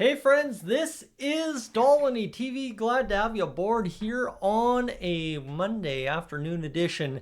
Hey friends, this is Dolynny TV. Glad to have you aboard here on a Monday afternoon edition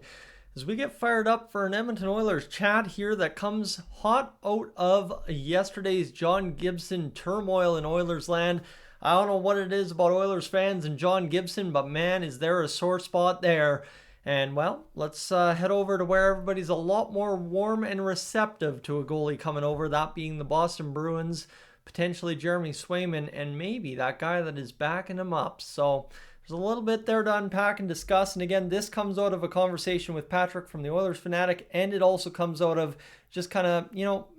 as we get fired up for an Edmonton Oilers chat here that comes hot out of yesterday's John Gibson turmoil in Oilers land. I don't know what it is about Oilers fans and John Gibson, but man, is there a sore spot there. And well, let's head over to where everybody's a lot more warm and receptive to a goalie coming over, that being the Boston Bruins, potentially Jeremy Swayman, and maybe that guy that is backing him up. So there's a little bit there to unpack and discuss. And again, this comes out of a conversation with Patrick from the Oilers Fanatic, and it also comes out of just kind of,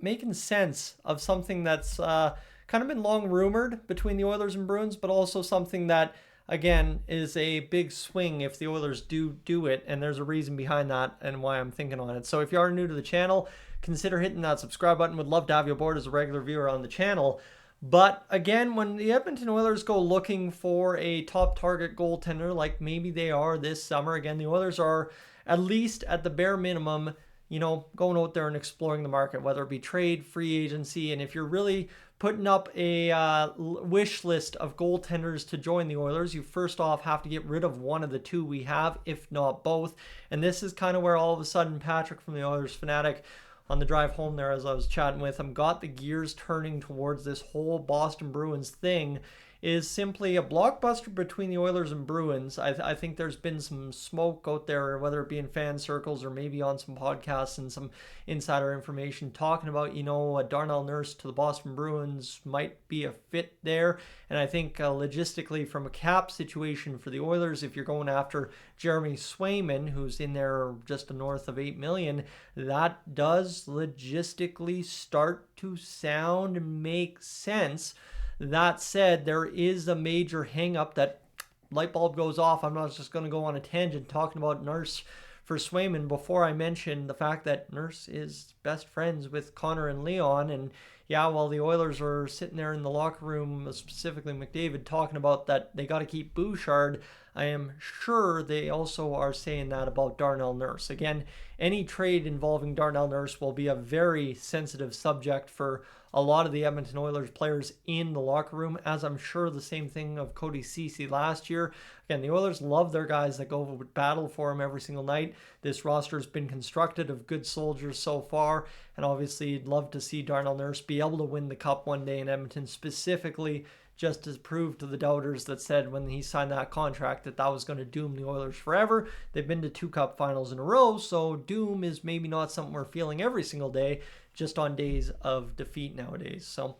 making sense of something that's kind of been long rumored between the Oilers and Bruins, but also something that, again, is a big swing if the Oilers do it, and there's a reason behind that and why I'm thinking on it. So if you are new to the channel, consider hitting that subscribe button. Would love to have you aboard as a regular viewer on the channel. But again, when the Edmonton Oilers go looking for a top target goaltender, like maybe they are this summer, again, the Oilers are at least at the bare minimum, going out there and exploring the market, whether it be trade, free agency, and if you're really putting up a wish list of goaltenders to join the Oilers, you first off have to get rid of one of the two we have, if not both. And this is kind of where all of a sudden Patrick from the Oilers Fanatic, on the drive home there as I was chatting with him, got the gears turning towards this whole Boston Bruins thing, is simply a blockbuster between the Oilers and Bruins. I think there's been some smoke out there, whether it be in fan circles or maybe on some podcasts and some insider information talking about, a Darnell Nurse to the Boston Bruins might be a fit there. And I think logistically from a cap situation for the Oilers, if you're going after Jeremy Swayman, who's in there just north of $8 million, that does logistically start to sound and make sense. That said, there is a major hang-up that light bulb goes off. I'm not just going to go on a tangent talking about Nurse for Swayman before I mention the fact that Nurse is best friends with Connor and Leon. And yeah, while the Oilers are sitting there in the locker room, specifically McDavid, talking about that they got to keep Bouchard, I am sure they also are saying that about Darnell Nurse. Again, any trade involving Darnell Nurse will be a very sensitive subject for a lot of the Edmonton Oilers players in the locker room, as I'm sure the same thing of Cody Ceci last year. Again, the Oilers love their guys that go battle for them every single night. This roster has been constructed of good soldiers so far, and obviously you'd love to see Darnell Nurse be able to win the Cup one day in Edmonton, specifically just to prove to the doubters that said when he signed that contract that was going to doom the Oilers forever. They've been to 2 Cup finals in a row, so doom is maybe not something we're feeling every single day, just on days of defeat nowadays. So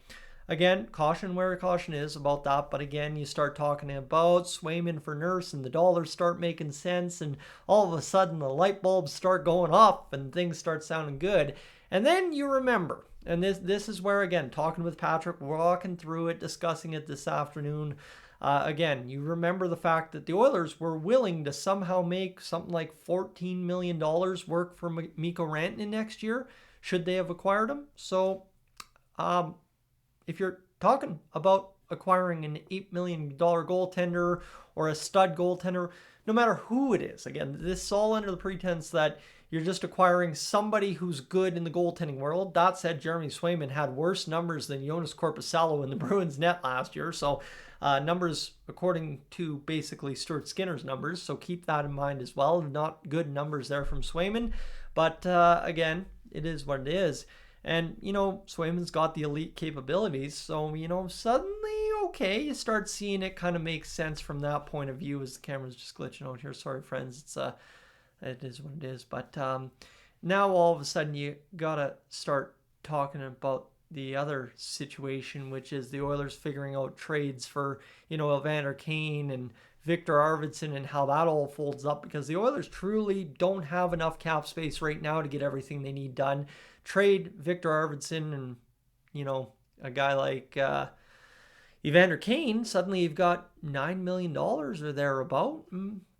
again, caution where caution is about that. But again, you start talking about Swayman for Nurse and the dollars start making sense, and all of a sudden the light bulbs start going off and things start sounding good. And then you remember, and this is where, again, talking with Patrick, walking through it, discussing it this afternoon, again, you remember the fact that the Oilers were willing to somehow make something like $14 million work for Mikko Rantanen next year, should they have acquired him. So if you're talking about acquiring an $8 million goaltender or a stud goaltender, no matter who it is, again, this is all under the pretense that you're just acquiring somebody who's good in the goaltending world. That said, Jeremy Swayman had worse numbers than Jonas Korpisalo in the Bruins net last year. So numbers according to basically Stuart Skinner's numbers. So keep that in mind as well. Not good numbers there from Swayman. But again, it is what it is. And, Swayman's got the elite capabilities. So, suddenly, okay, you start seeing it kind of make sense from that point of view as the camera's just glitching out here. Sorry, friends. It is what it is. But now all of a sudden you got to start talking about the other situation, which is the Oilers figuring out trades for, Evander Kane and Victor Arvidsson and how that all folds up, because the Oilers truly don't have enough cap space right now to get everything they need done. Trade Victor Arvidsson and, a guy like Evander Kane, suddenly you've got $9 million or thereabout.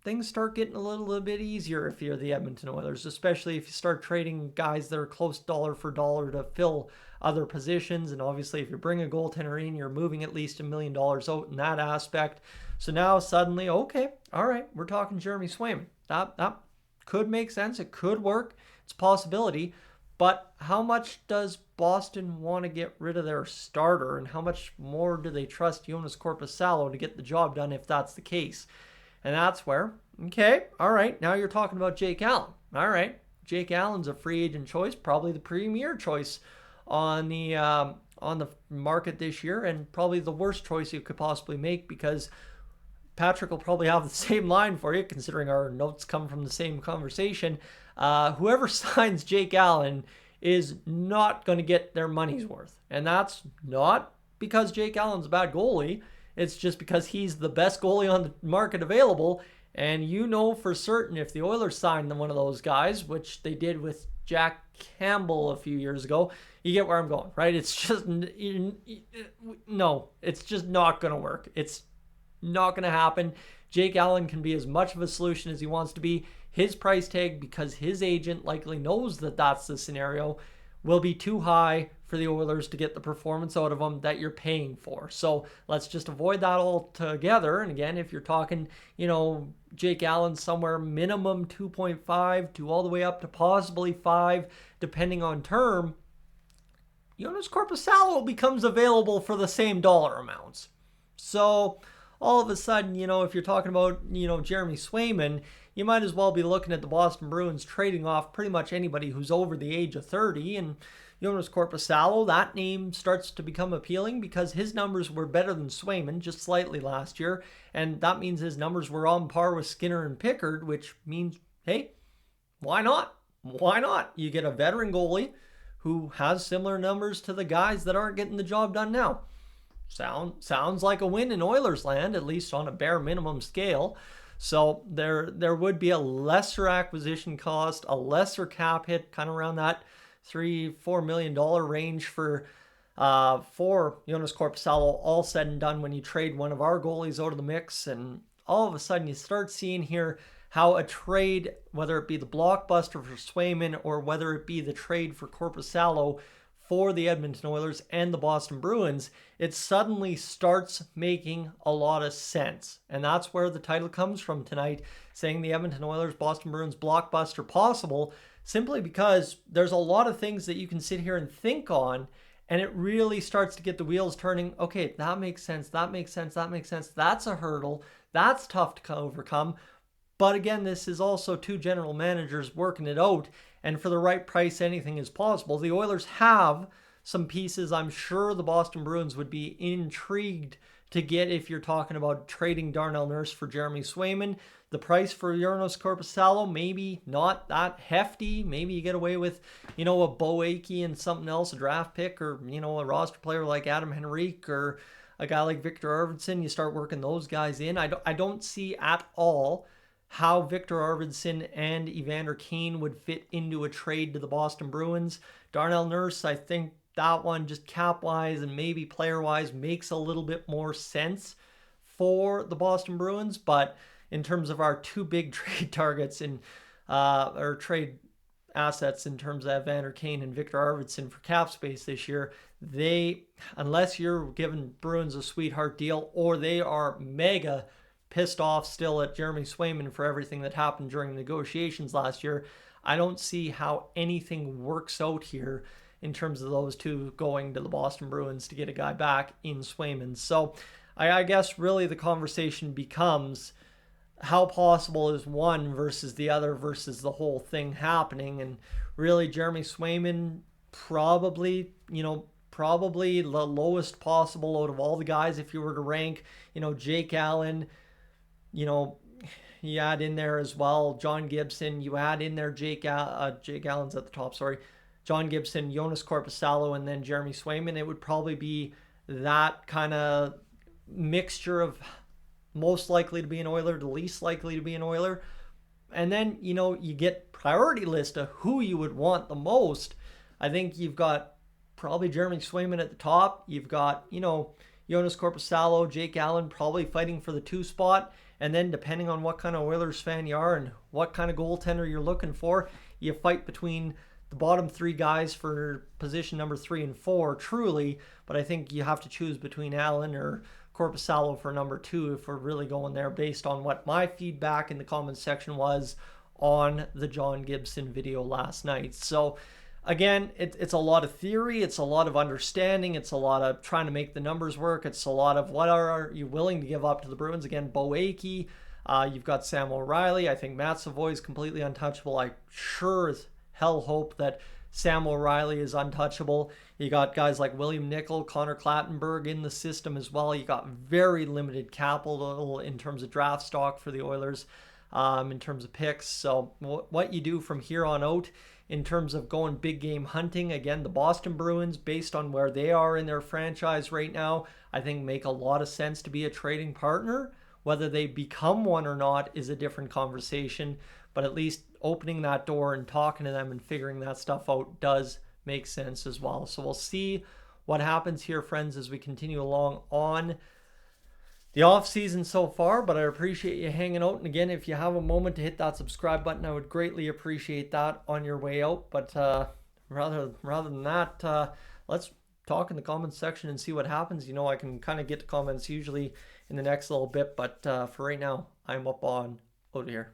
Things start getting a little bit easier if you're the Edmonton Oilers, especially if you start trading guys that are close dollar for dollar to fill other positions. And obviously, if you bring a goaltender in, you're moving at least $1 million out in that aspect. So now suddenly, okay, all right, we're talking Jeremy Swayman. That could make sense. It could work. It's a possibility. But how much does Boston want to get rid of their starter, and how much more do they trust Joonas Korpisalo to get the job done if that's the case? And that's where, okay, all right, now you're talking about Jake Allen. All right, Jake Allen's a free agent choice, probably the premier choice on the market this year, and probably the worst choice you could possibly make, because Patrick will probably have the same line for you, considering our notes come from the same conversation. Whoever signs Jake Allen is not going to get their money's worth. And that's not because Jake Allen's a bad goalie. It's just because he's the best goalie on the market available. And you know for certain if the Oilers signed one of those guys, which they did with Jack Campbell a few years ago, you get where I'm going, right? It's just, no, it's just not going to work. It's not going to happen. Jake Allen can be as much of a solution as he wants to be. His price tag, because his agent likely knows that that's the scenario, will be too high for the Oilers to get the performance out of him that you're paying for. So let's just avoid that altogether. And again, if you're talking, Jake Allen somewhere minimum 2.5 to all the way up to possibly 5, depending on term, Joonas Korpisalo becomes available for the same dollar amounts. So all of a sudden, if you're talking about, Jeremy Swayman, you might as well be looking at the Boston Bruins trading off pretty much anybody who's over the age of 30. And Joonas Korpisalo, that name starts to become appealing because his numbers were better than Swayman, just slightly last year. And that means his numbers were on par with Skinner and Pickard, which means, hey, why not? Why not? You get a veteran goalie who has similar numbers to the guys that aren't getting the job done now. Sounds like a win in Oilers land, at least on a bare minimum scale. So there would be a lesser acquisition cost, a lesser cap hit, kind of around that $3-4 million range for Joonas Korpisalo, all said and done, when you trade one of our goalies out of the mix. And all of a sudden you start seeing here how a trade, whether it be the blockbuster for Swayman or whether it be the trade for Korpisalo for the Edmonton Oilers and the Boston Bruins, it suddenly starts making a lot of sense. And that's where the title comes from tonight, saying the Edmonton Oilers, Boston Bruins blockbuster possible, simply because there's a lot of things that you can sit here and think on, and it really starts to get the wheels turning. Okay, that makes sense, that makes sense, that makes sense. That's a hurdle. That's tough to overcome. But again, this is also two general managers working it out, and for the right price, anything is possible. The Oilers have some pieces I'm sure the Boston Bruins would be intrigued to get if you're talking about trading Darnell Nurse for Jeremy Swayman. The price for Joonas Korpisalo, maybe not that hefty. Maybe you get away with, a Bo Akey and something else, a draft pick, or, a roster player like Adam Henrique or a guy like Victor Arvidsson. You start working those guys in. I don't see at all how Victor Arvidsson and Evander Kane would fit into a trade to the Boston Bruins. Darnell Nurse, I think that one just cap-wise and maybe player-wise makes a little bit more sense for the Boston Bruins. But in terms of our two big trade targets or trade assets in terms of Evander Kane and Victor Arvidsson for cap space this year, unless you're giving Bruins a sweetheart deal or they are mega pissed off still at Jeremy Swayman for everything that happened during negotiations last year, I don't see how anything works out here in terms of those two going to the Boston Bruins to get a guy back in Swayman. So I guess really the conversation becomes how possible is one versus the other versus the whole thing happening. And really Jeremy Swayman probably the lowest possible out of all the guys if you were to rank, Jake Allen, you add in there as well John Gibson, you add in there Jake Allen's at the top, sorry, John Gibson, Joonas Korpisalo, and then Jeremy Swayman. It would probably be that kind of mixture of most likely to be an Oiler to least likely to be an Oiler. And then, you get priority list of who you would want the most. I think you've got probably Jeremy Swayman at the top. You've got, Joonas Korpisalo, Jake Allen probably fighting for the 2 spot. And then depending on what kind of Oilers fan you are and what kind of goaltender you're looking for, you fight between the bottom 3 guys for position number 3 and 4, truly. But I think you have to choose between Allen or Korpisalo for number 2 if we're really going there based on what my feedback in the comments section was on the John Gibson video last night. So again, it's a lot of theory, it's a lot of understanding, it's a lot of trying to make the numbers work, it's a lot of what are you willing to give up to the Bruins. Again, Bo Akey, you've got Sam O'Reilly. I think Matt Savoy is completely untouchable. I sure as hell hope that Sam O'Reilly is untouchable. You got guys like William Nickel, Connor Clattenburg in the system as well. You got very limited capital in terms of draft stock for the Oilers, in terms of picks. So what you do from here on out in terms of going big game hunting, again, the Boston Bruins, based on where they are in their franchise right now, I think make a lot of sense to be a trading partner. Whether they become one or not is a different conversation, but at least opening that door and talking to them and figuring that stuff out does make sense as well. So we'll see what happens here, friends, as we continue along on the off season so far, but I appreciate you hanging out. And again, if you have a moment to hit that subscribe button, I would greatly appreciate that on your way out. But rather than that, let's talk in the comments section and see what happens. You know, I can kind of get to comments usually in the next little bit, but for right now, I'm up on out of here.